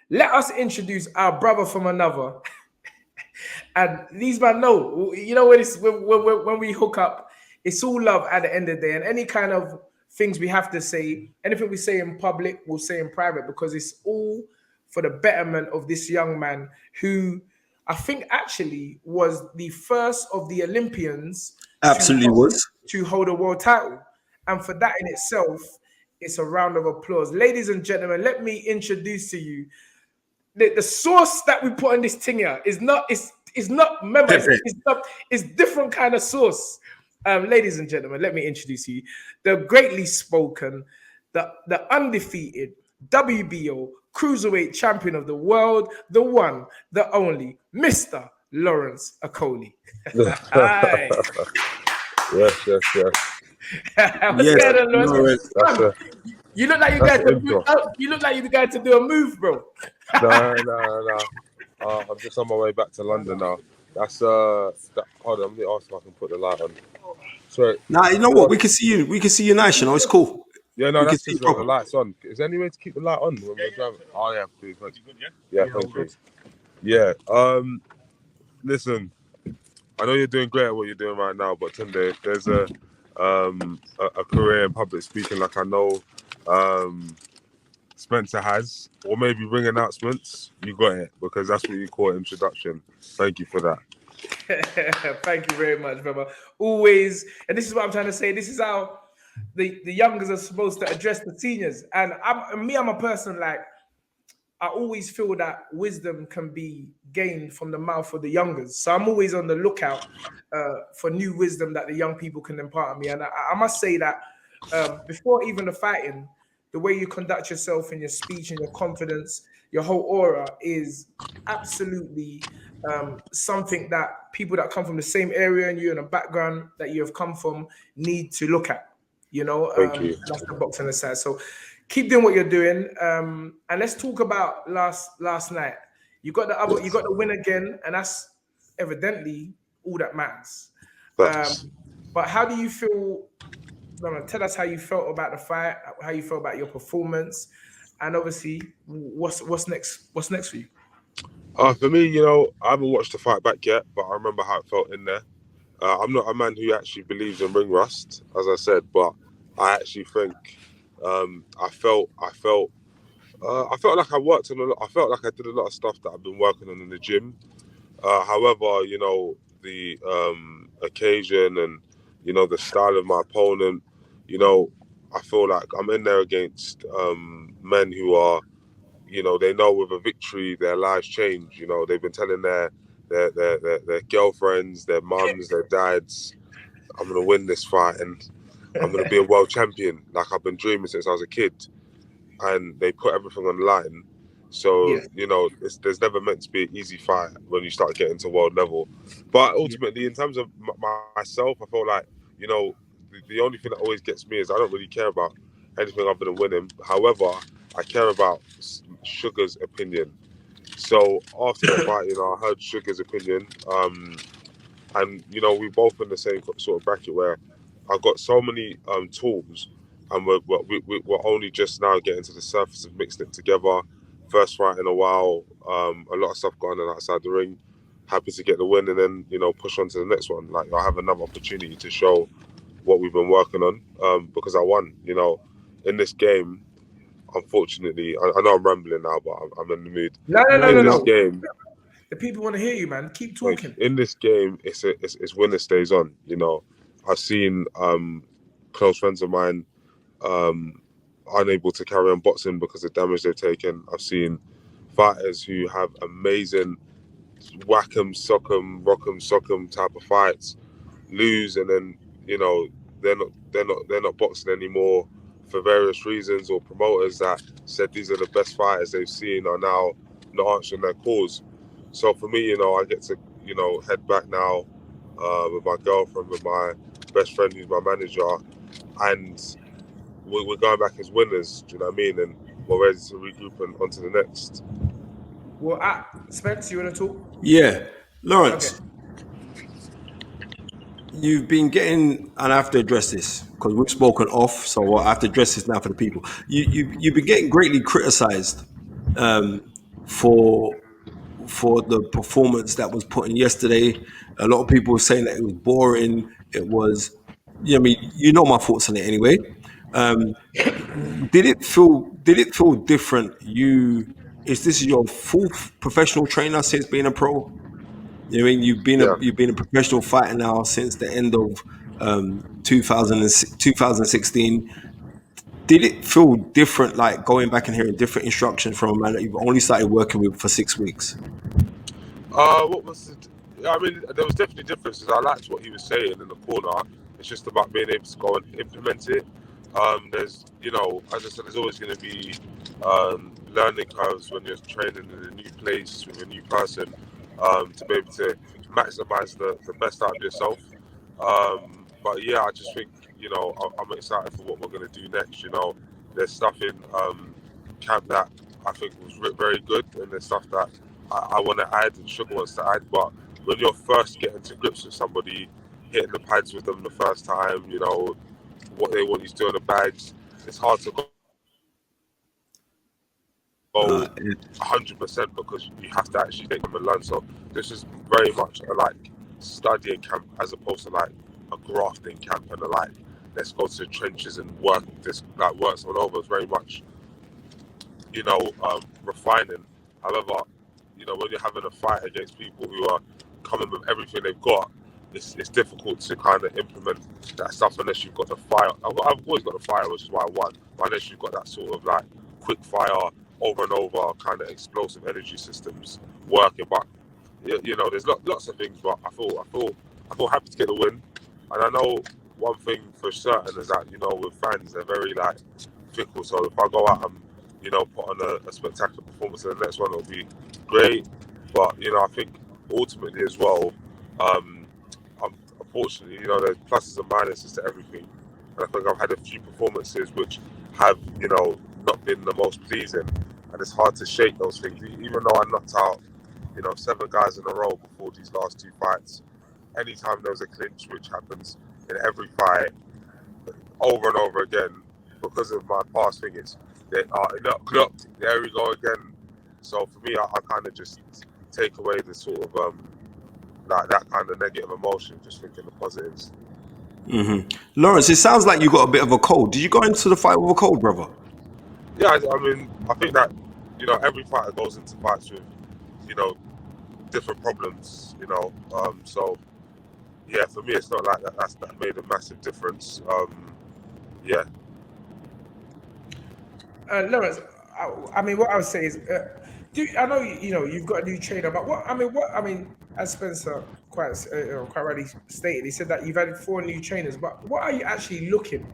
let us introduce our brother from another. And these man know, when we hook up, it's all love at the end of the day. And any kind of things we have to say, anything we say in public, we'll say in private, because it's all for the betterment of this young man who I think actually was the first of the Olympians Absolutely was. to hold a world title. And for that in itself, it's a round of applause. Ladies and gentlemen, let me introduce to you the sauce that we put on this thing here is not, remember, it's different kind of sauce. Ladies and gentlemen, let me introduce you the greatly spoken, the undefeated WBO Cruiserweight Champion of the world, the one, the only, Mr. Lawrence Okoli. Hi. Yes. What's going on, Lawrence? You look like you guys to move. You look like you guys to do a move, bro. No. I'm just on my way back to London now. That's hold on, let me ask if I can put the light on. Sorry. Nah, you know what? We can see you. We can see you nice. You know, it's cool. Yeah, no, that's just the light's on. Is there any way to keep the light on when we're driving? Oh yeah, please. Yeah, thank you. Yeah. Listen, I know you're doing great at what you're doing right now, but Tunde, if there's a career in public speaking like I know Spencer has, or maybe ring announcements, you got it, because that's what you call an introduction. Thank you for that. Thank you very much, brother. Always, and this is what I'm trying to say. This is how the youngers are supposed to address the seniors. And I'm a person like, I always feel that wisdom can be gained from the mouth of the youngers. So I'm always on the lookout for new wisdom that the young people can impart on me. And I must say that before even the fighting, the way you conduct yourself in your speech and your confidence, your whole aura is absolutely something that people that come from the same area and you in a background that you have come from need to look at. You know, Thank you. That's the box on the side. So keep doing what you're doing, and let's talk about last night. You got the win again, and that's evidently all that matters. But how do you feel? Tell us how you felt about the fight, how you felt about your performance, and obviously what's next? What's next for you? For me, you know, I haven't watched the fight back yet, but I remember how it felt in there. I'm not a man who actually believes in ring rust, as I said, but I actually think I felt like I worked on a lot. I felt like I did a lot of stuff that I've been working on in the gym. However, you know, the occasion and, you know, the style of my opponent, you know, I feel like I'm in there against men who are, you know, they know with a victory their lives change. You know, they've been telling their girlfriends, their mums, their dads, I'm gonna win this fight and I'm gonna be a world champion, like I've been dreaming since I was a kid. And they put everything on the line. So, you know, there's never meant to be an easy fight when you start getting to world level. But ultimately, in terms of myself, I feel like, you know, the only thing that always gets me is I don't really care about anything other than winning. However, I care about Sugar's opinion. So after the fight, you know, I heard Sugar's opinion. And, you know, we both in the same sort of bracket where I've got so many tools, and we're only just now getting to the surface of mixing it together. First fight in a while, a lot of stuff going on outside the ring. Happy to get the win and then, you know, push on to the next one. Like, I have another opportunity to show what we've been working on, because I won. You know, in this game, unfortunately, I know I'm rambling now, but I'm in the mood. No. Game, the people want to hear you, man. Keep talking. Like, in this game, it's winner stays on. You know, I've seen close friends of mine unable to carry on boxing because of damage they've taken. I've seen fighters who have amazing whack 'em, sock 'em, rock 'em, sock 'em type of fights lose, and then, you know, they're not boxing anymore for various reasons, or promoters that said these are the best fighters they've seen are now not answering their calls. So for me, you know, I get to, you know, head back now with my girlfriend, with my best friend who's my manager, and we're going back as winners, do you know what I mean? And we're ready to regroup and on to the next. Well, Spence, you want to talk? Yeah. Lawrence, you've been getting, and I have to address this because we've spoken off, so I have to address this now for the people. You've been getting greatly criticised for the performance that was put in yesterday. A lot of people were saying that it was boring. It was, I mean, you know my thoughts on it anyway. Did it feel different? Is this your fourth professional trainer since being a pro? I mean, Yeah. you've been a professional fighter now since the end of 2016. Did it feel different, like going back and hearing different instructions from a man that you've only started working with for 6 weeks? What was it? I mean, there was definitely differences. I liked what he was saying in the corner. It's just about being able to go and implement it. There's, as I said, there's always going to be learning curves when you're training in a new place with a new person, to be able to maximize the best out of yourself. But yeah, I just think, I'm excited for what we're going to do next. There's stuff in camp that I think was very good, and there's stuff that I want to add and Sugar wants to add. But when you're first getting to grips with somebody, hitting the pads with them the first time, what they want you to do on the bags, it's hard to go 100% because you have to actually take them and learn. So this is very much a studying camp as opposed to a grafting camp and let's go to the trenches and work this works all over. It's very much refining. However, when you're having a fight against people who are coming with everything they've got, it's difficult to kind of implement that stuff unless you've got the fire. I've always got the fire, which is why I won. But unless you've got that sort of quick fire, over and over kind of explosive energy systems working. But there's lots of things. But I feel happy to get the win. And I know one thing for certain is that with fans they're very fickle. So if I go out and put on a spectacular performance, and the next one will be great. But I think ultimately as well, unfortunately, there's pluses and minuses to everything. And I think I've had a few performances which have not been the most pleasing, and it's hard to shake those things. Even though I knocked out 7 guys in a row before these last 2 fights, anytime there's a clinch, which happens in every fight over and over again, because of my past thing, it's there we go again. So for me, I kind of just take away the sort of that kind of negative emotion, just thinking the positives. Mm-hmm. Lawrence, it sounds like you got a bit of a cold. Did you go into the fight with a cold, brother? Yeah, I mean, I think that every fighter goes into fights with different problems. So yeah, for me, it's not like that made a massive difference. Yeah. Lawrence, I mean, what I would say is, I know you've got a new trainer, but as Spencer quite rightly stated, he said that you've added 4 new trainers. But what are you actually looking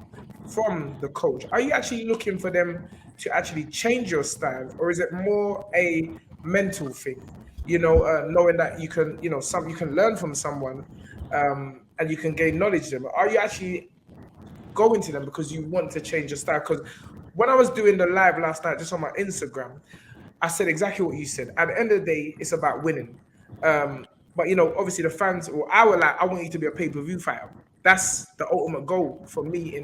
from the coach? Are you actually looking for them to actually change your style, or is it more a mental thing? Knowing that you can, you can learn from someone, and you can gain knowledge them. Are you actually going to them because you want to change your style? Because when I was doing the live last night, just on my Instagram, I said exactly what you said. At the end of the day, it's about winning. But obviously the fans, or I want you to be a pay-per-view fighter. That's the ultimate goal for me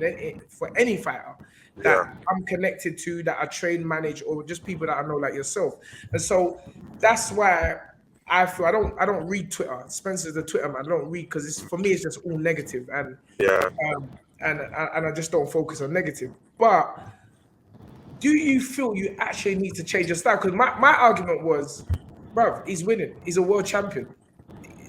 for any fighter that I'm connected to, that I train, manage, or just people that I know like yourself. And so that's why I feel I don't read Twitter. Spencer's the Twitter man. I don't read because for me it's just all negative, and and I just don't focus on negative. But do you feel you actually need to change your style? Because my argument was, bruv, he's winning. He's a world champion.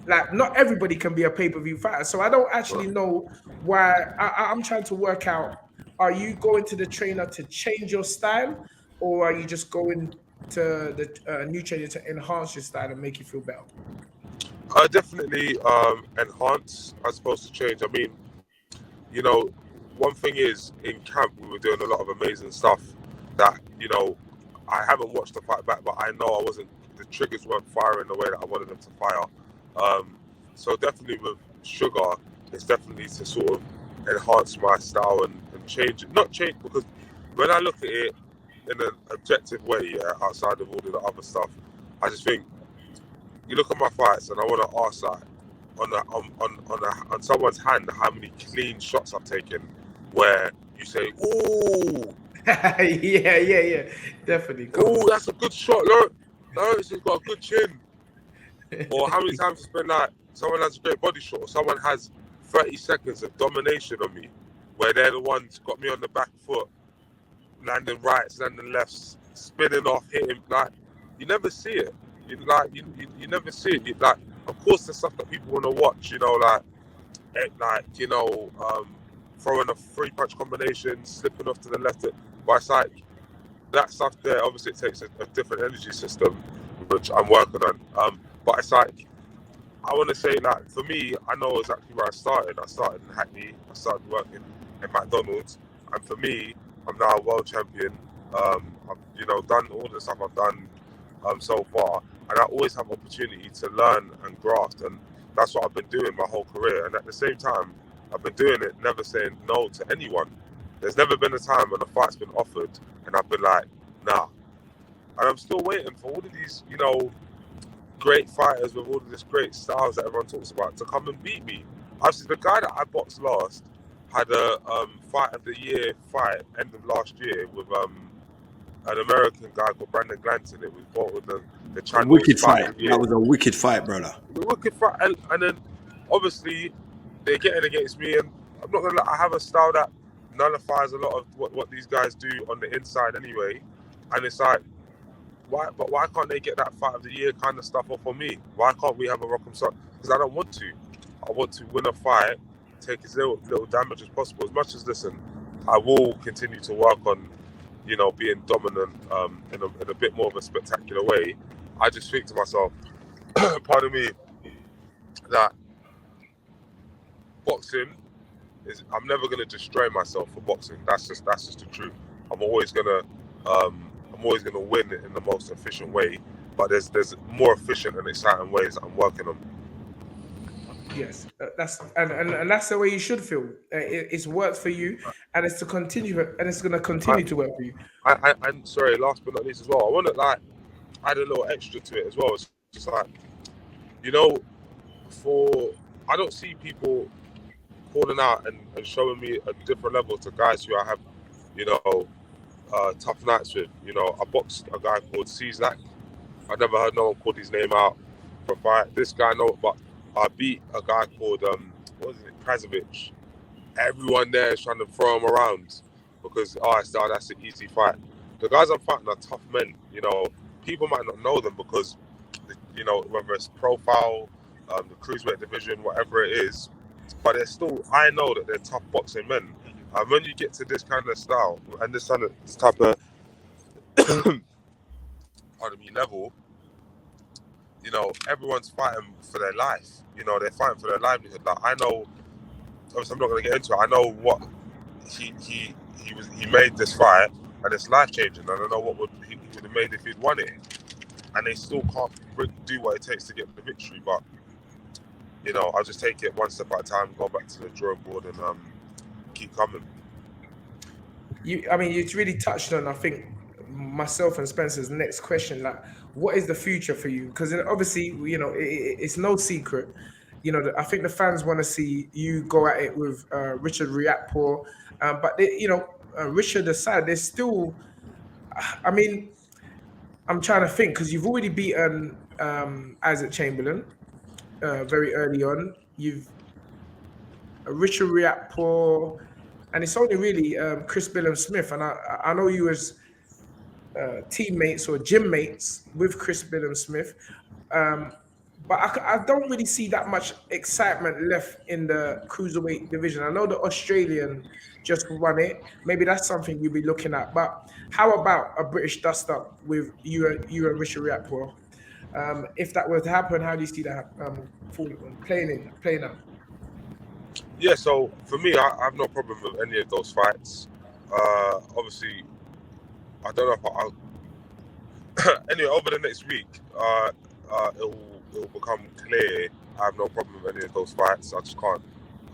Not everybody can be a pay-per-view fighter. So I don't actually know why. I'm trying to work out, are you going to the trainer to change your style, or are you just going to the new trainer to enhance your style and make you feel better? Definitely enhance as opposed to change. I mean, one thing is, in camp we were doing a lot of amazing stuff that I haven't watched the fight back, but I know the triggers weren't firing the way that I wanted them to fire. So definitely with Sugar, it's definitely to sort of enhance my style and change it. Not change, because when I look at it in an objective way, outside of all of the other stuff, I just think you look at my fights and I want to ask on someone's hand how many clean shots I've taken where you say, ooh. yeah, definitely. Oh, that's a good shot, look. Lawrence has got a good chin. Or how many times it's been like someone has a great body shot, or someone has 30 seconds of domination on me, where they're the ones got me on the back foot, landing rights, landing lefts, spinning off, hitting. Like, you never see it. You never see it. Of course, the stuff that people want to watch, throwing a 3-punch combination, slipping off to the left. But it's like that stuff there. Obviously, it takes a different energy system, which I'm working on. But it's like, I want to say, like, for me, I know exactly where I started. I started in Hackney. I started working in McDonald's, and for me, I'm now a world champion. I've done all the stuff I've done so far, and I always have opportunity to learn and graft, and that's what I've been doing my whole career. And at the same time, I've been doing it, never saying no to anyone. There's never been a time when a fight's been offered and I've been like, nah. And I'm still waiting for all of these, great fighters with all of this great styles that everyone talks about to come and beat me. Actually, the guy that I boxed last had a fight of the year fight end of last year with an American guy called Brandon Glanton. It was fought with the channel. Wicked fight. That was a wicked fight, brother. The wicked fight, and then obviously they're getting against me, and I'm not gonna lie, I have a style that nullifies a lot of what these guys do on the inside anyway. And it's like, why can't they get that fight of the year kind of stuff off on me? Why can't we have a rock 'em sock? Because I don't want to. I want to win a fight, take as little damage as possible. As much as, listen, I will continue to work on, being dominant in a bit more of a spectacular way. I just think to myself, pardon me, that boxing is, I'm never gonna destroy myself for boxing. That's just the truth. I'm always gonna win it in the most efficient way, but there's more efficient and exciting ways that I'm working on. Yes, that's the way you should feel. It's worked for you, and it's to continue, and it's going to continue to work for you. And sorry, last but not least as well, I want to add a little extra to it as well. It's just like, I don't see people calling out and showing me a different level to guys who I have, tough nights with. I boxed a guy called Czak. I never heard no one call his name out for a fight. This guy, no, but I beat a guy called Krazovic. Everyone there is trying to throw him around because that's an easy fight. The guys I'm fighting are tough men. People might not know them because, whether it's profile, the cruiserweight division, whatever it is, but they're still. I know that they're tough boxing men. And when you get to this kind of style and this type of level, everyone's fighting for their life. They're fighting for their livelihood. Like, I know, obviously I'm not going to get into it. I know what he made this fight, and it's life changing. I don't know what he would have made if he'd won it, and they still can't do what it takes to get the victory. But I'll just take it one step at a time, go back to the drawing board, and keep coming. You really touched on, I think, myself and Spencer's next question, like, what is the future for you? Because obviously, it's no secret. I think the fans want to see you go at it with Richard Riakporhe, but Richard aside, there's still. I'm trying to think, because you've already beaten Isaac Chamberlain very early on. You've Richard Riakporhe, and it's only really Chris Billam-Smith, and I know you as teammates or gym mates with Chris Billam-Smith, but I don't really see that much excitement left in the cruiserweight division. I know the Australian just won it. Maybe that's something you'll be looking at. But how about a British dust-up with you and Richard Riakporhe? If that were to happen, how do you see that playing out? Yeah, so for me, I have no problem with any of those fights. Obviously, I don't know if I'll... anyway, over the next week, it'll become clear. I have no problem with any of those fights. I just can't...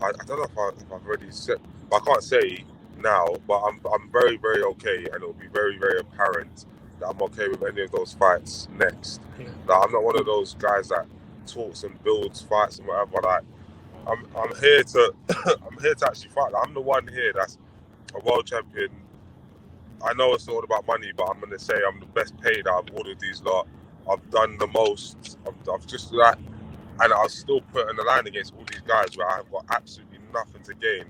I don't know if I've already said... I can't say now, but I'm very, very okay, and it'll be very, very apparent that I'm okay with any of those fights next. Yeah. Like, I'm not one of those guys that talks and builds fights and whatever. Like, I'm here to actually fight. Like, I'm the one here that's a world champion. I know it's all about money, but I'm gonna say I'm the best paid out of all of these lot. I've done the most. I've just like, and I was still put in the line against all these guys where I've got absolutely nothing to gain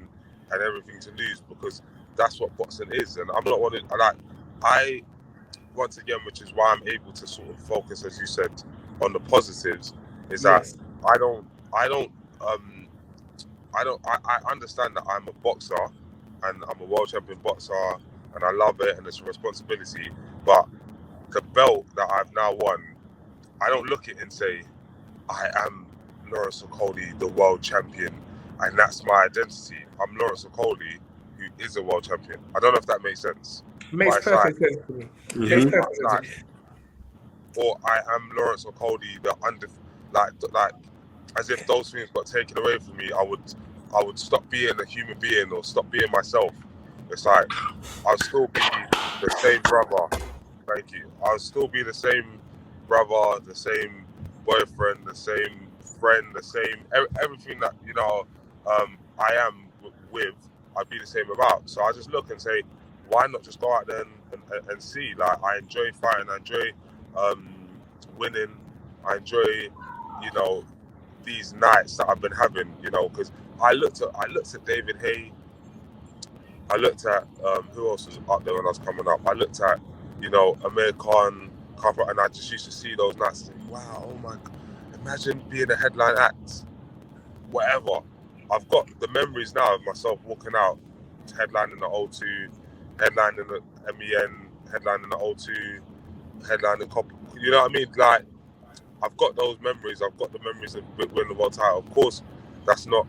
and everything to lose, because that's what boxing is. And I'm not one of, like, I, once again, which is why I'm able to sort of focus, as you said, on the positives, is that I understand that I'm a boxer and I'm a world champion boxer and I love it and it's a responsibility, but the belt that I've now won, I don't look at it and say, I am Lawrence Okoli, the world champion, and that's my identity. I'm Lawrence Okoli, who is a world champion. I don't know if that makes sense. Makes perfect sense to me. Makes perfect sense. Or I am Lawrence Okoli, the like, as if those things got taken away from me, I would stop being a human being or stop being myself. It's like I'll still be the same brother. Thank you. I'll still be the same brother, the same boyfriend, the same friend, the same everything that I am with. I'd be the same about. So I just look and say, why not just go out there and see? Like, I enjoy fighting, I enjoy winning, I enjoy these nights that I've been having. Because I looked at David Hay. I looked at who else was up there when I was coming up. I looked at Amir Khan, and I just used to see those nights and think, wow, oh my God, imagine being a headline act, whatever. I've got the memories now of myself walking out, headlining the O2, headlining the MEN, headlining the O2, headlining Cop. You know what I mean? Like, I've got those memories. I've got the memories of winning the world title. Of course, that's not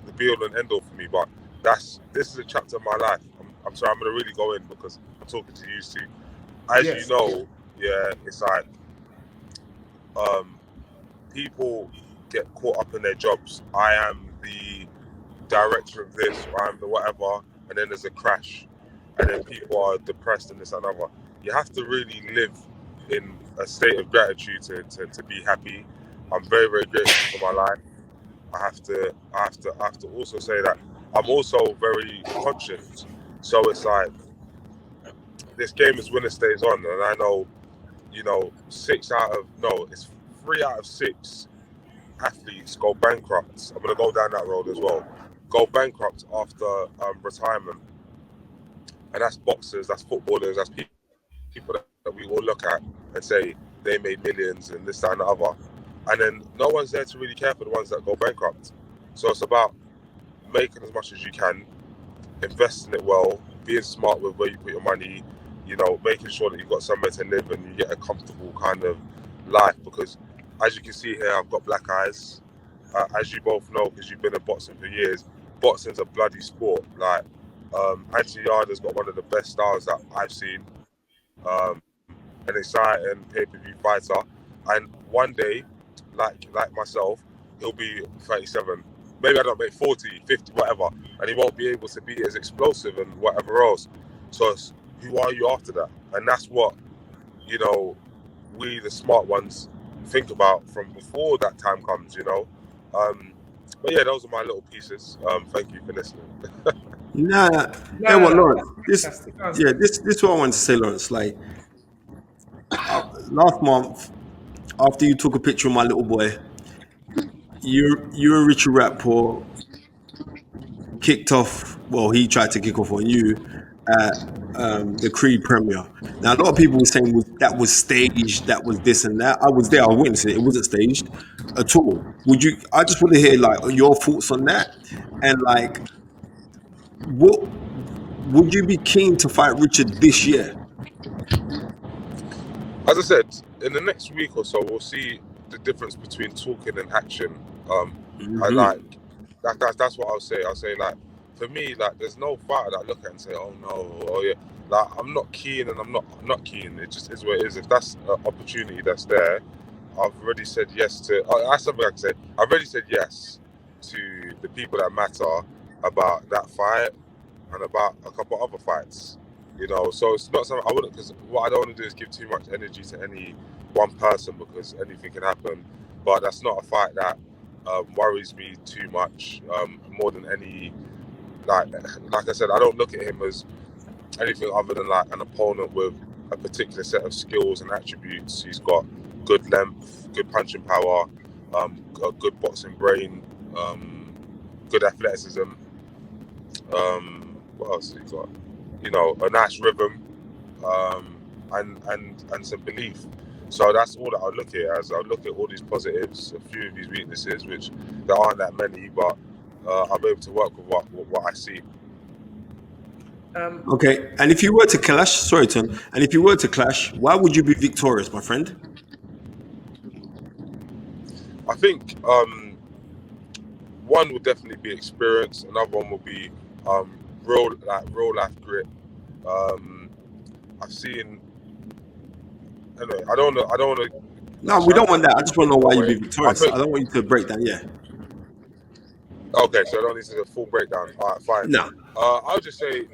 the be-all and end-all for me, but this is a chapter of my life. I'm sorry, I'm going to really go in because I'm talking to you two. As you know, it's like people get caught up in their jobs. I am the director of this, or I'm the whatever, and then there's a crash, and then people are depressed and this and another. You have to really live in a state of gratitude to be happy. I'm very, very grateful for my life. I have to also say that I'm also very conscious. So it's like, this game is winner stays on, and I know, it's 3 out of 6 athletes go bankrupt. I'm gonna go down that road as well. Go bankrupt after retirement, and that's boxers, that's footballers, that's people that we all look at and say they made millions and this, that, and the other. And then no one's there to really care for the ones that go bankrupt. So it's about making as much as you can, investing it well, being smart with where you put your money, making sure that you've got somewhere to live and you get a comfortable kind of life. Because as you can see here, I've got black eyes. As you both know, because you've been in boxing for years, boxing's a bloody sport. Like, Anthony Yarder's got one of the best styles that I've seen. An exciting pay-per-view fighter, and one day, like myself, he'll be 37. Maybe I don't make 40, 50, whatever, and he won't be able to be as explosive and whatever else. So who are you after that? And that's what we, the smart ones, think about from before that time comes. But yeah, those are my little pieces. Thank you for listening. Lawrence, this is what I want to say, Lawrence. Like, last month, after you took a picture of my little boy, you and Richard Riakporhe kicked off. Well, he tried to kick off on you at the Creed premiere. Now, a lot of people were saying that was staged, that was this and that. I was there, I witnessed it. It wasn't staged at all. I just want to hear like your thoughts on that, and like, what would you be keen to fight Richard this year? As I said, in the next week or so, we'll see the difference between talking and action. I like that's what I'll say. I'll say, like, for me, like, there's no fighter that I look at and say, oh no, oh yeah. Like, I'm not keen and I'm not keen. It just is what it is. If that's an opportunity that's there, I've already said yes to. That's something I can say. I've already said yes to the people that matter about that fight and about a couple other fights. So it's not something I wouldn't, because what I don't want to do is give too much energy to any one person, because anything can happen. But that's not a fight that worries me too much, more than any, like I said, I don't look at him as anything other than like an opponent with a particular set of skills and attributes. He's got good length, good punching power, a good boxing brain, good athleticism. What else has he got? You know, a nice rhythm, and some belief. So that's all that I look at as. I look at all these positives, a few of these weaknesses, which there aren't that many, but I'm able to work with what I see. Okay, and if you were to clash, sorry, Tom, and if you were to clash, why would you be victorious, my friend? I think one would definitely be experience. Another one would be real life grit. I've seen. Anyway, I don't want to. No, we don't want that. I just want to know why you'd be I victorious. think, I don't want you to break that. Yeah. okay, so I don't need to do a full breakdown. All right, fine. No. I'll just say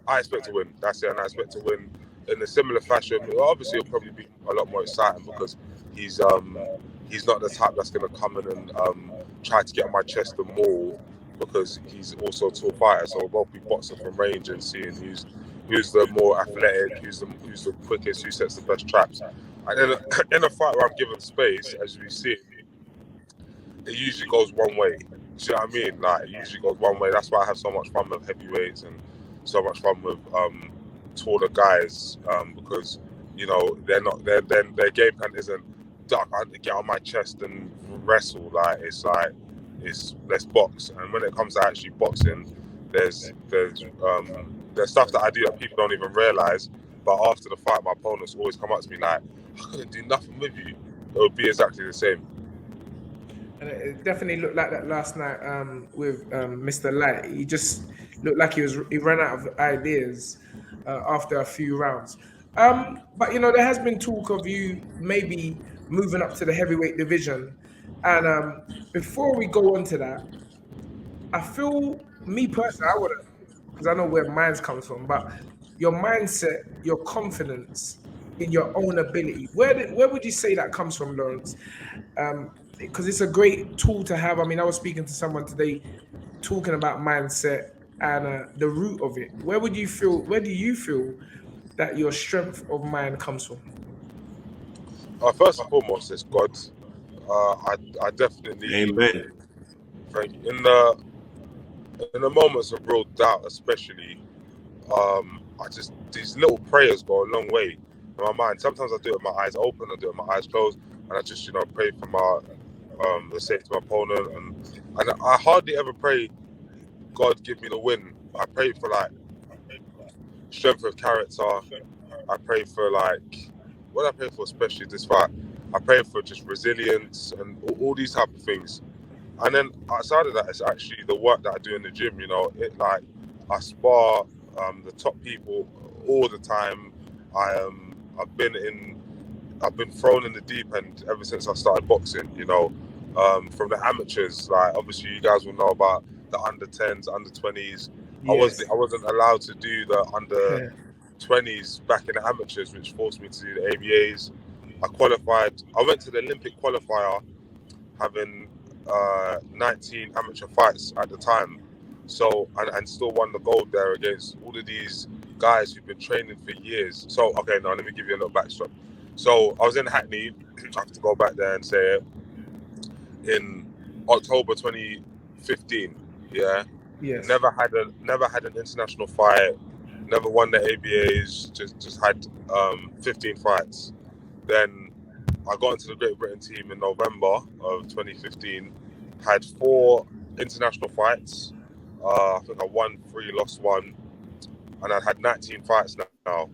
I expect to win. That's it, and I expect to win in a similar fashion. Well, obviously, it'll probably be a lot more exciting because he's not the type that's going to come in and try to get on my chest and maul, because he's also a tall fighter. So we'll both be boxing from range and seeing who's the more athletic, who's the quickest, who sets the best traps. And in a fight where I'm given space, as we see, it usually goes one way. You see what I mean? Like, it usually goes one way. That's why I have so much fun with heavyweights and so much fun with taller guys, because you know their game plan isn't duck, I get on my chest and wrestle. Like it's let's box. And when it comes to actually boxing, there's stuff that I do that people don't even realize. But after the fight, my opponents always come up to me like, I couldn't do nothing with you. It would be exactly the same. And it definitely looked like that last night with Mr. Light. He just looked like he ran out of ideas after a few rounds. But you know, there has been talk of you maybe moving up to the heavyweight division. And before we go on to that, I feel, me personally, I wouldn't, because I know where mine comes from, but your mindset, your confidence in your own ability, where would you say that comes from, Lawrence? Because it's a great tool to have. I mean, I was speaking to someone today talking about mindset and the root of it. Where do you feel that your strength of mind comes from? First and foremost, it's God. I definitely, Amen. in the moments of real doubt, especially, these little prayers go a long way in my mind. Sometimes I do it with my eyes open, I do it with my eyes closed, and I just pray for my the safety of my opponent, and I hardly ever pray, God give me the win. I pray for like strength of character. I pray for like, what I pray for, especially this fight, I pray for just resilience and all these type of things. And then outside of that, it's actually the work that I do in the gym. I spar the top people all the time. I've been thrown in the deep end ever since I started boxing. From the amateurs, like obviously you guys will know about the under 10s, under 20s. Yes. I wasn't allowed to do the under 20s back in the amateurs, which forced me to do the ABAs. I qualified. I went to the Olympic qualifier, having 19 amateur fights at the time. So and still won the gold there against all of these guys who've been training for years. So okay, now let me give you a little backstory. So I was in Hackney. I have to go back there and say it. In October 2015, yeah. Yes. Never had an international fight. Never won the ABAs. Just had 15 fights. Then I got into the Great Britain team in November of 2015. Had 4 international fights. I think I won 3, lost 1, and I had 19 fights now.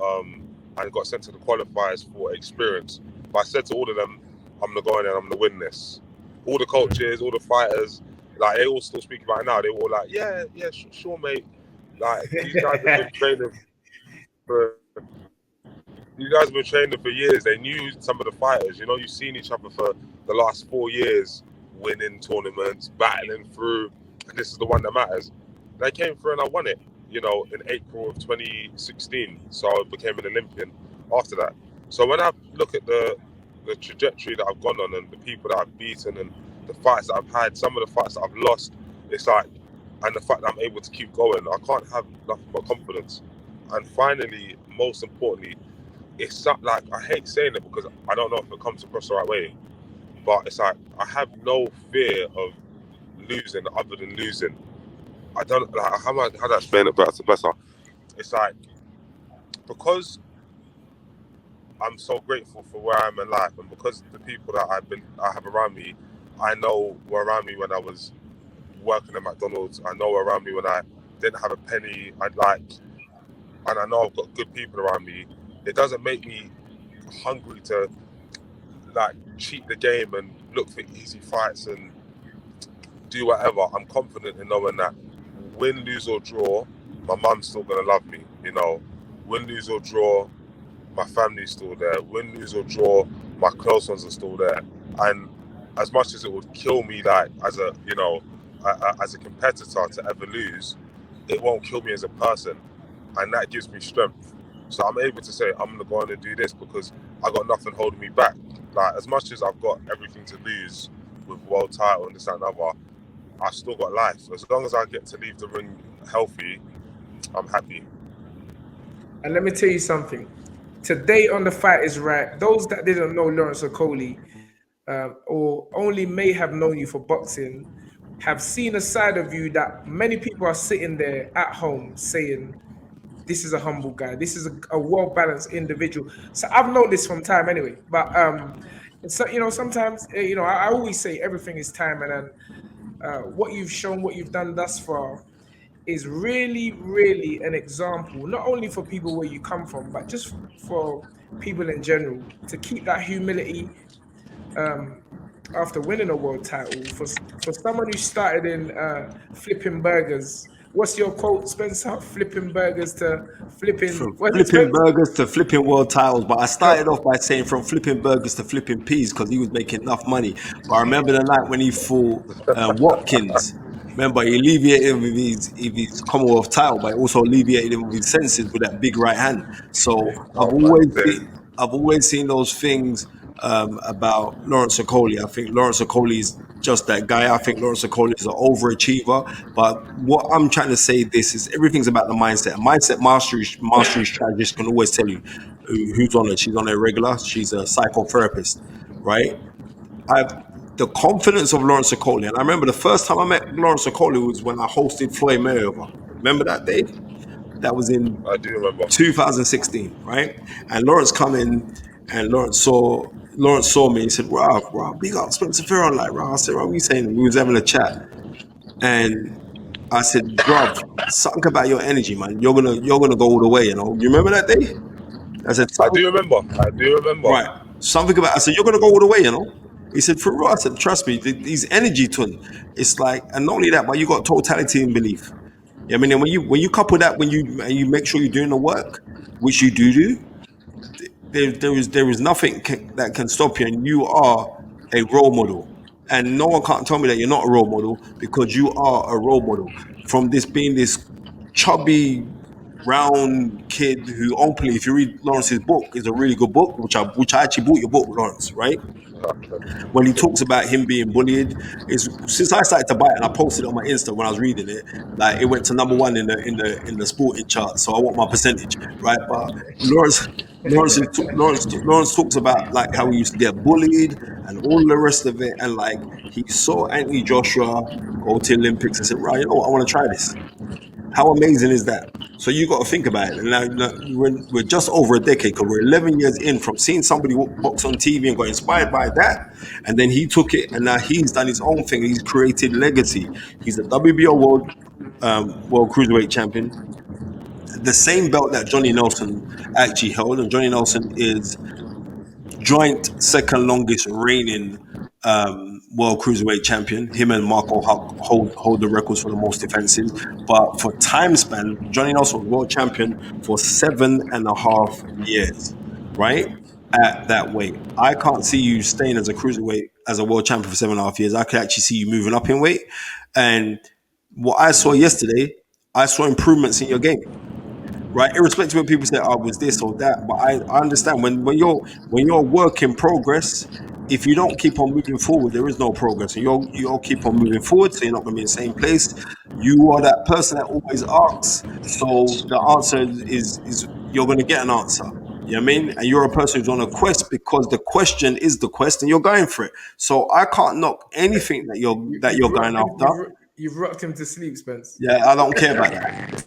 I got sent to the qualifiers for experience. But I said to all of them, I'm gonna go in and I'm gonna win this. All the coaches, all the fighters, like they all still speak about it now. They were all like, yeah, sure, mate. Like these guys have been training for years. They knew some of the fighters. You've seen each other for the last 4 years, winning tournaments, battling through, and this is the one that matters. They came through and I won it, in April of 2016. So I became an Olympian after that. So when I look at the trajectory that I've gone on and the people that I've beaten and the fights that I've had, some of the fights that I've lost, it's like, and the fact that I'm able to keep going, I can't have nothing but confidence. And finally, most importantly, it's like, I hate saying it because I don't know if it comes across the right way, but it's like I have no fear of losing other than losing. I don't like how do I explain it better. It's like, because I'm so grateful for where I am in life, and because the people that I have around me, I know were around me when I was working at McDonald's. I know were around me when I didn't have a penny. And I know I've got good people around me. It doesn't make me hungry to like cheat the game and look for easy fights and do whatever. I'm confident in knowing that win, lose or draw, my mum's still gonna love me. Win, lose or draw, my family's still there. Win, lose or draw, my close ones are still there. And as much as it would kill me, like as a competitor to ever lose, it won't kill me as a person, and that gives me strength. So I'm able to say I'm gonna go on and do this because I got nothing holding me back. Like, as much as I've got everything to lose with world title and this and other, I still got life. As long as I get to leave the ring healthy, I'm happy. And let me tell you something. Today on The Fight Is Right, those that didn't know Lawrence Okoli, or only may have known you for boxing, have seen a side of you that many people are sitting there at home saying, this is a humble guy. This is a well-balanced individual. So I've known this from time anyway. But so sometimes I always say everything is time, and what you've shown, what you've done thus far, is really, really an example, not only for people where you come from, but just for people in general, to keep that humility after winning a world title. For someone who started in flipping burgers, what's your quote, Spencer? Flipping burgers to flipping, From what's it, flipping Spencer? burgers to flipping world titles. But I started No. off by saying from flipping burgers to flipping peas because he was making enough money. But I remember the night when he fought Watkins. Remember, he alleviated him with his Commonwealth title, but he also alleviated him with his senses with that big right hand. So Oh man, dead. I've always seen those things about Lawrence Okoli. I think Lawrence Okoli is just that guy. I think Lawrence Okoli is an overachiever. But what I'm trying to say this is everything's about the mindset. Mindset mastery strategist can always tell you who's on it. She's on it regular. She's a psychotherapist, right? I The confidence of Lawrence Okoli, and I remember the first time I met Lawrence Okoli was when I hosted Floyd Mayweather. Remember that day? That was in I do remember. 2016, right? And Lawrence come in, and Lawrence saw me. He said, "Wow, big up Spencer Ferron." Like, I said, "What are you saying?" We was having a chat, and I said, "Bruv, something about your energy, man. You're gonna go all the way. You remember that day?" I said, I "Something, do remember. I do remember. right? Something about." I said, "You're gonna go all the way." He said, "For real?" I said, "Trust me, these energy twin. It's like, and not only that, but you got totality and belief. Yeah, I mean, and when you couple that, when you make sure you're doing the work, which you do, there is nothing that can stop you, and you are a role model. And no one can't tell me that you're not a role model because you are a role model. From this being this chubby, round kid who openly, if you read Lawrence's book, is a really good book, which I actually bought your book, Lawrence, right? When he talks about him being bullied, is since I started to buy it and I posted it on my Insta when I was reading it, like it went to number one in the sporting chart. So I want my percentage, right? But Lawrence Lawrence talks about like how he used to get bullied and all the rest of it, and like he saw Anthony Joshua go to Olympics and said, right, you know what, I want to try this. How amazing is that? So you got to think about it. And now we're just over a decade because we're 11 years in from seeing somebody box on TV and got inspired by that. And then he took it and now he's done his own thing. He's created legacy. He's a WBO World Cruiserweight Champion. The same belt that Johnny Nelson actually held. And Johnny Nelson is joint second longest reigning World Cruiserweight Champion. Him and Marco Huck hold the records for the most defenses. But for time span, Johnny Nelson was world champion for 7.5 years, right? At that weight. I can't see you staying as a cruiserweight, as a world champion for 7.5 years. I could actually see you moving up in weight. And what I saw yesterday, I saw improvements in your game, right? Irrespective of people say, "Oh, was this or that," but I understand when you're a work in progress. If you don't keep on moving forward, there is no progress. And you'll keep on moving forward, so you're not going to be in the same place. You are that person that always asks, so the answer is you're going to get an answer. You know what I mean? And you're a person who's on a quest because the question is the quest and you're going for it. So I can't knock anything that you're going after. You've rocked him to sleep, Spence. Yeah, I don't care about that.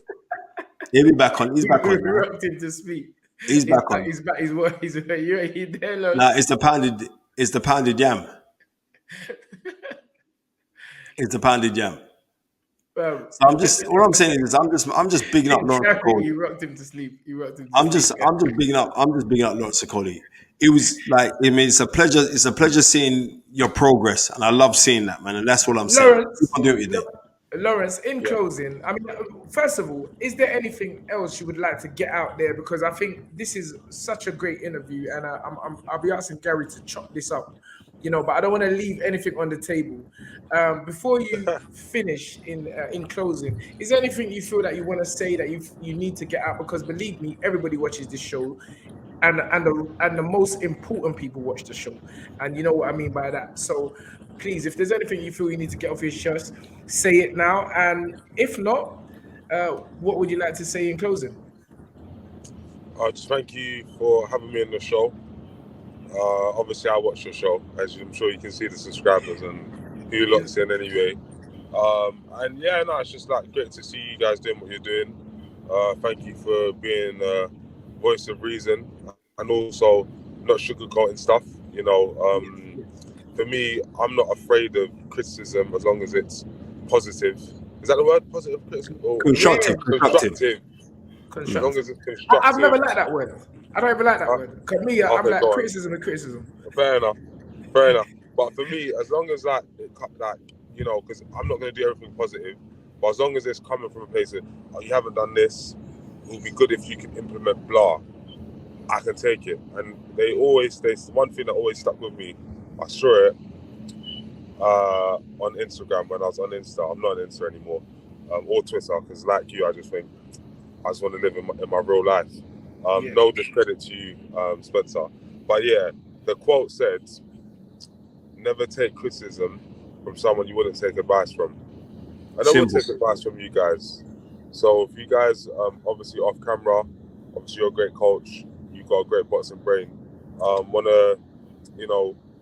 He'll be back on. He's back on. You rocked him to sleep. He's back on. He's back. He's there, Lawrence. Nah, it's the pounded yam. It's the pounded yam. So I'm just. What I'm saying is, I'm just bigging up Lawrence Okoli. You rocked him to sleep. I'm just bigging up Lawrence Okoli. It was like, I mean, it's a pleasure. It's a pleasure seeing your progress, and I love seeing that, man. And that's what I'm saying. Lawrence, in closing, I mean, first of all, is there anything else you would like to get out there? Because I think this is such a great interview, and I'll be asking Gary to chop this up, but I don't want to leave anything on the table. Before you finish in closing, is there anything you feel that you want to say that you need to get out? Because believe me, everybody watches this show, and the most important people watch the show, and you know what I mean by that. So please, if there's anything you feel you need to get off your chest, say it now. And if not, what would you like to say in closing? Just thank you for having me on the show. Obviously, I watch your show, as I'm sure you can see the subscribers and who locks in anyway. And yeah, no, it's just like great to see you guys doing what you're doing. Thank you for being a voice of reason and also not sugarcoating stuff. For me, I'm not afraid of criticism as long as it's positive. Is that the word? Positive criticism? Constructive. As long as it's constructive. I've never liked that word. I don't even like that word. Because me, I'm like criticism and criticism. Fair enough. But for me, as long as because I'm not going to do everything positive, but as long as it's coming from a place of, you haven't done this, it would be good if you can implement blah, I can take it. And there's one thing that always stuck with me. I saw it on Instagram when I was on Insta. I'm not on Insta anymore, or Twitter, because like you, I just think I just want to live in my real life. No discredit to you, Spencer. But yeah, the quote said, never take criticism from someone you wouldn't take advice from. And I would take advice from you guys. So if you guys, obviously off camera, obviously you're a great coach, you've got a great boxing brain, want to,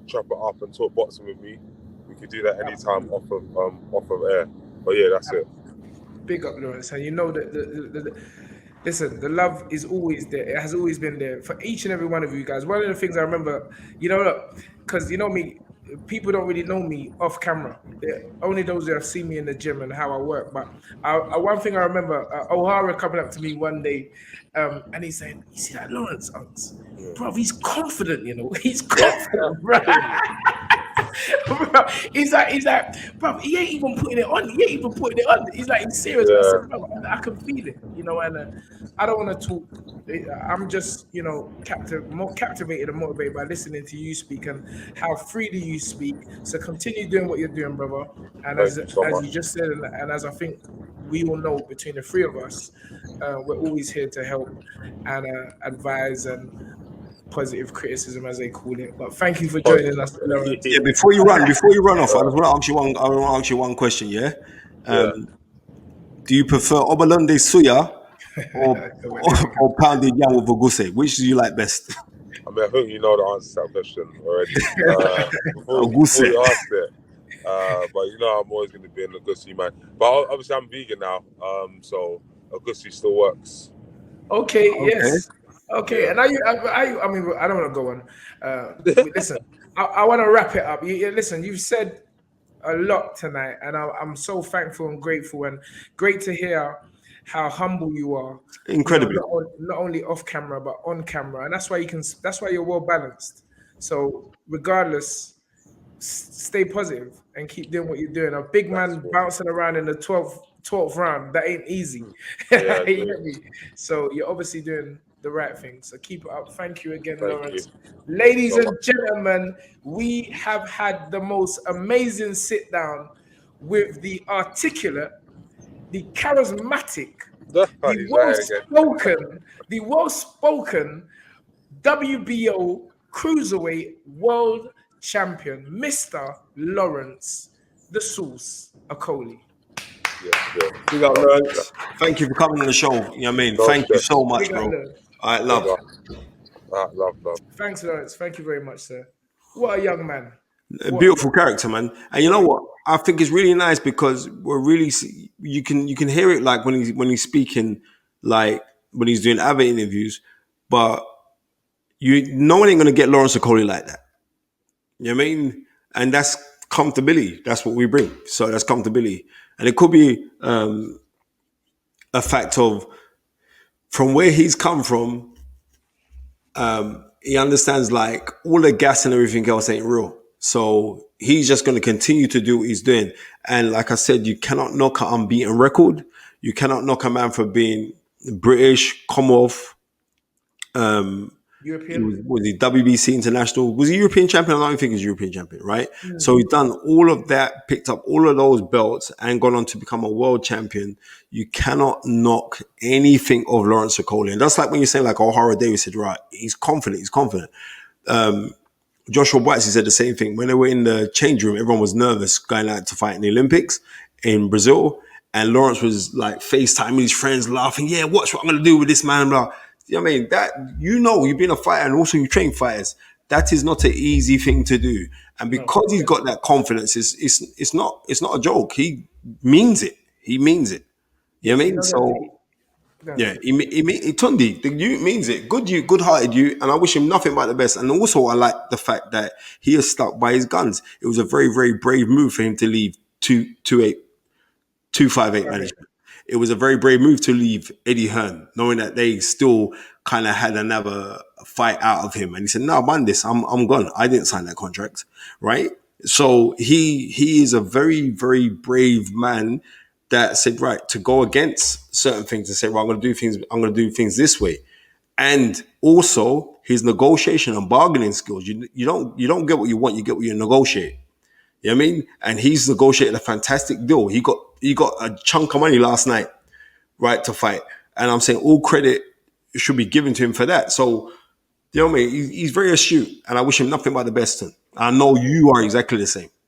chop it up and talk boxing with me, we could do that anytime off of air. But yeah, that's it. Big up, Lawrence. And listen, the love is always there. It has always been there for each and every one of you guys. One of the things I remember, because me, people don't really know me off camera. Only those that have seen me in the gym and how I work. But one thing I remember, O'Hara coming up to me one day, and he said, "You see that Lawrence, bro? He's confident, He's confident, bro." He's like, bro, he ain't even putting it on. He's like, he's serious. I said, bro, I can feel it, and I don't want to talk. I'm just, more captivated and motivated by listening to you speak and how freely you speak. So continue doing what you're doing, brother. And as you just said, and as I think we all know, between the three of us, we're always here to help and advise and positive criticism, as they call it. But thank you for joining us. Yeah, before you run off, I want to ask you one question. Yeah. Do you prefer Obalonde Suya or pounded yam with Oguse? Which do you like best? I mean, I think you know the answer to that question already. Before you asked it. But I'm always going to be an Oguse man. But obviously, I'm vegan now, so Oguse still works. Okay. Yes. Okay, and I mean, I don't want to go on. Listen, I want to wrap it up. Listen, you've said a lot tonight, and I'm so thankful and grateful, and great to hear how humble you are. Incredible. Not only off camera, but on camera, and that's why you're well balanced. So regardless, stay positive and keep doing what you're doing. A big man bouncing around in the 12th round, that ain't easy. Yeah, you get me? So you're obviously doing the right thing. So keep it up. Thank you again, Lawrence. Ladies and gentlemen, we have had the most amazing sit down with the articulate, the charismatic, the well-spoken WBO Cruiserweight World Champion, Mr. Lawrence "The Sauce" Okoli. Big up, Lawrence. Thank you for coming on the show. You know what I mean? Thank you so much, bro. All right, love. Love. Thanks, Lawrence. Thank you very much, sir. What a young man. A What a beautiful young character, man. And you know what? I think it's really nice because we're really you can hear it like when he's speaking, like when he's doing other interviews, but no one ain't gonna get Lawrence Okoli like that. You know what I mean? And that's comfortability. That's what we bring. So that's comfortability, and it could be a fact of from where he's come from. He understands like all the gas and everything else ain't real. So he's just going to continue to do what he's doing. And like I said, you cannot knock an unbeaten record. You cannot knock a man for being British, Commonwealth. European. Was he WBC International? Was he European champion? I don't think he's European champion, right? So he's done all of that, picked up all of those belts, and gone on to become a world champion. You cannot knock anything of Lawrence Okoli. And that's like when you say like O'Hara Davis said, right, he's confident. Joshua Buatsi said the same thing. When they were in the change room, everyone was nervous going out to fight in the Olympics in Brazil. And Lawrence was like FaceTiming his friends, laughing, yeah, watch what I'm going to do with this man, blah. You know what I mean? That, you've been a fighter and also you train fighters. That is not an easy thing to do. And because he's got that confidence, it's not a joke. He means it. He means it. You know what I mean? So, yeah, Tundi, you means it. Good-hearted you, and I wish him nothing but the best. And also, I like the fact that he is stuck by his guns. It was a very, very brave move for him to leave 258 management. It was a very brave move to leave Eddie Hearn, knowing that they still kind of had another fight out of him. And he said, "No, man, I'm gone. I didn't sign that contract, right?" So he is a very, very brave man that said, right, to go against certain things and say, well, I'm going to do things this way. And also his negotiation and bargaining skills. You don't get what you want, you get what you negotiate. You know what I mean? And he's negotiated a fantastic deal. He got a chunk of money last night, right, to fight. And I'm saying all credit should be given to him for that. So, you know what I mean? He's very astute, and I wish him nothing but the best. I know you are exactly the same.